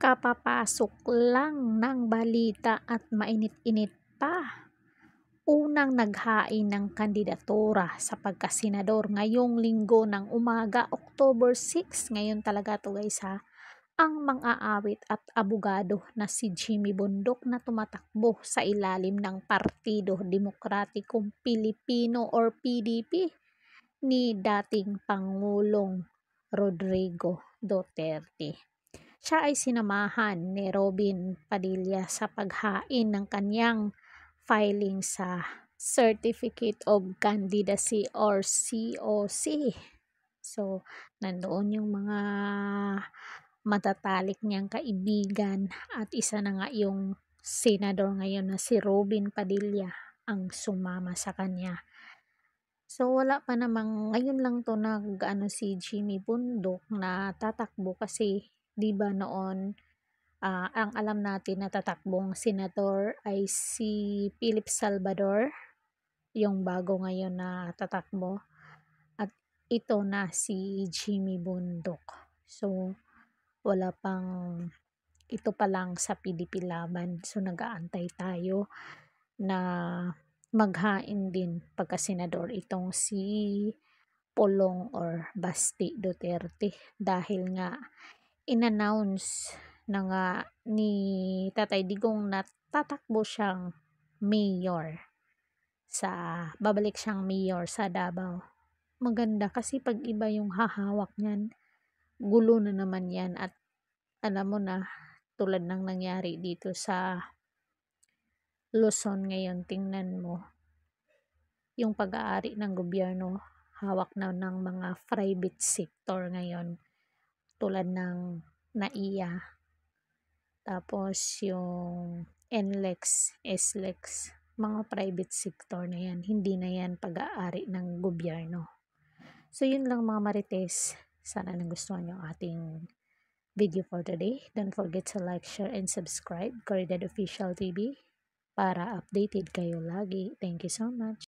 Kapapasok lang ng balita at mainit-init pa. Unang naghain ng kandidatura sa pagkasenador ngayong linggo ng umaga, October 6. Ngayon talaga to guys ha. Ang mang-aawit at abogado na si Jimmy Bundok na tumatakbo sa ilalim ng Partido Demokratikong Pilipino or PDP ni dating Pangulong Rodrigo Duterte. Siya ay sinamahan ni Robin Padilla sa paghain ng kanyang filing sa Certificate of Candidacy or COC. So, nandoon yung mga matatalik niyang kaibigan at isa na nga yung senador ngayon na si Robin Padilla ang sumama sa kanya. So, wala pa namang, ngayon lang to si Jimmy Bundok na tatakbo kasi 'di ba noon ang alam natin na tatakbong senador ay si Philip Salvador, yung bago ngayon na tatakbo, at ito na si Jimmy Bundok. So, wala pang, ito pa lang sa PDP laban. So, nag-aantay tayo na maghain din pagka-senador itong si Pulong or Basti Duterte dahil nga in-announce na nga ni Tatay Digong na tatakbo siyang mayor babalik siyang mayor sa Davao. Maganda kasi pag iba yung hahawak niyan, gulo na naman yan at alam mo na tulad ng nangyari dito sa Luzon ngayon, tingnan mo yung pag-aari ng gobyerno, hawak na ng mga private sector ngayon tulad ng NAIA, tapos yung NLEX, SLEX, mga private sector na yan, hindi na yan pag-aari ng gobyerno. So yun lang mga marites, sana nagustuhan yung ating video for today. Don't forget to like, share, and subscribe Caridad Official TV para updated kayo lagi. Thank you so much.